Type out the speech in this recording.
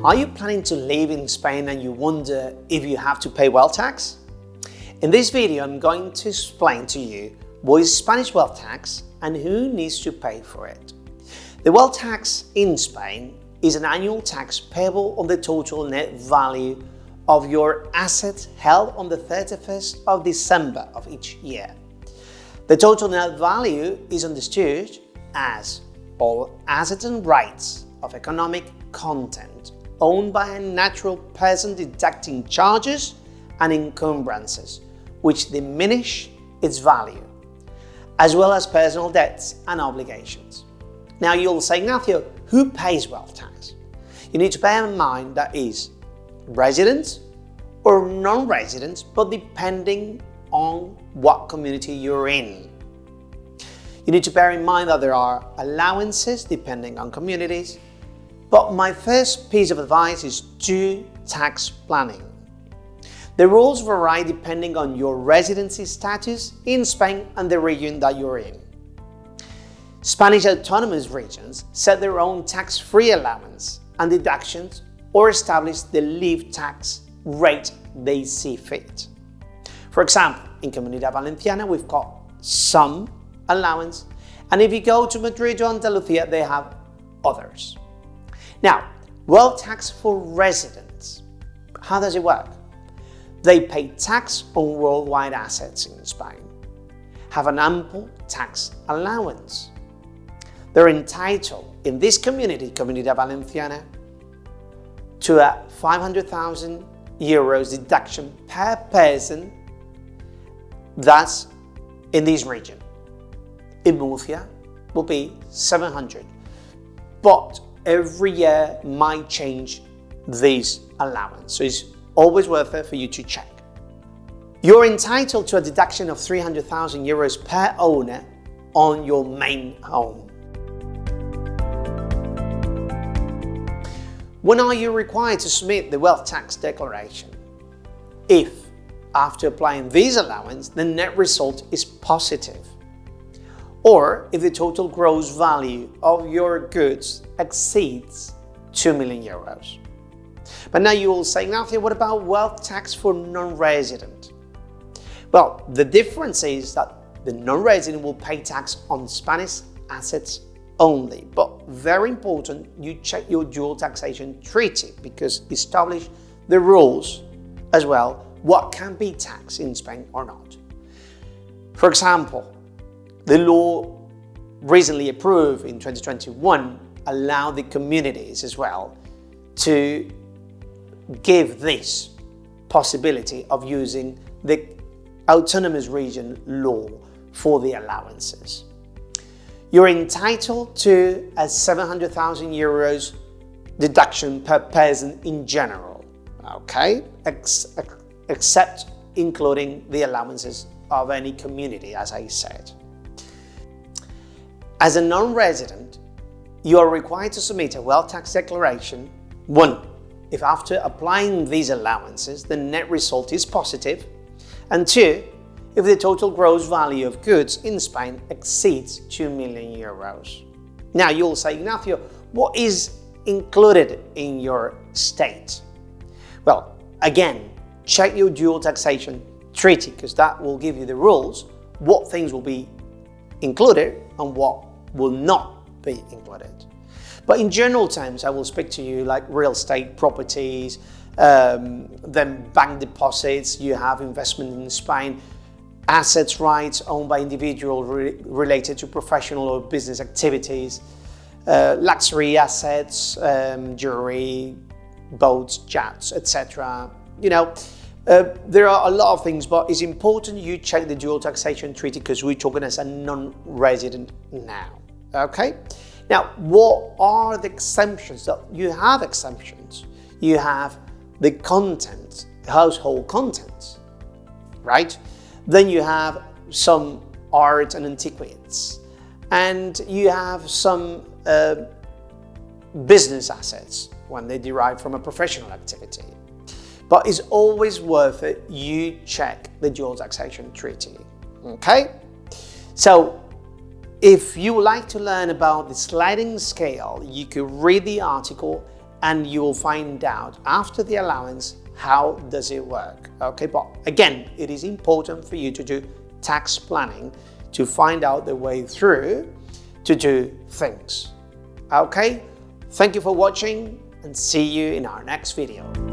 Are you planning to live in Spain and you wonder if you have to pay wealth tax? In this video, I'm going to explain to you what is Spanish wealth tax and who needs to pay for it. The wealth tax in Spain is an annual tax payable on the total net value of your assets held on the 31st of December of each year. The total net value is understood as all assets and rights of economic content owned by a natural person deducting charges and encumbrances which diminish its value, as well as personal debts and obligations. Now you'll say, Ignacio, who pays wealth tax? You need to bear in mind that is residents or non-residents, but depending on what community you're in. You need to bear in mind that there are allowances depending on communities, but my first piece of advice is do tax planning. The rules vary depending on your residency status in Spain and the region that you're in. Spanish autonomous regions set their own tax-free allowance and deductions or establish the leave tax rate they see fit. For example, in Comunidad Valenciana, we've got some allowance, and if you go to Madrid or Andalusia, they have others. Now, wealth tax for residents. How does it work? They pay tax on worldwide assets in Spain, have an ample tax allowance. They're entitled in this community, Comunidad Valenciana, to a 500,000 euros deduction per person. That's in this region. In Murcia will be 700, but every year might change this allowance, so it's always worth it for you to check. You're entitled to a deduction of 300,000 euros per owner on your main home. When are you required to submit the wealth tax declaration? If, after applying this allowance, the net result is positive, or if the total gross value of your goods exceeds 2 million euros. But now you will say, Ignacio, what about wealth tax for non-resident? Well, the difference is that the non-resident will pay tax on Spanish assets only, but very important, you check your dual taxation treaty because it establishes the rules as well, what can be taxed in Spain or not. For example, the law recently approved in 2021 allowed the communities as well to give this possibility of using the autonomous region law for the allowances. You're entitled to a 700,000 euros deduction per person in general, okay? Except including the allowances of any community, as I said. As a non-resident, you are required to submit a wealth tax declaration. 1. If after applying these allowances, the net result is positive. And 2. If the total gross value of goods in Spain exceeds 2 million euros. Now you'll say, Ignacio, what is included in your state? Well, again, check your dual taxation treaty because that will give you the rules, what things will be included and what will not be included. But in general terms, I will speak to you like real estate properties, then bank deposits, you have investment in Spain, assets rights owned by individuals related to professional or business activities, luxury assets, jewelry, boats, yachts, etc. You know, there are a lot of things, but it's important you check the dual taxation treaty because we're talking as a non-resident now. Okay? Now, what are the exemptions? So you have exemptions. You have the content, household contents, right? Then you have some art and antiquities, and you have some business assets when they derive from a professional activity. But it's always worth it you check the dual taxation treaty, okay? So if you would like to learn about the sliding scale, you could read the article and you will find out after the allowance how does it work. Okay, but again, it is important for you to do tax planning to find out the way through to do things. Okay, thank you for watching and see you in our next video.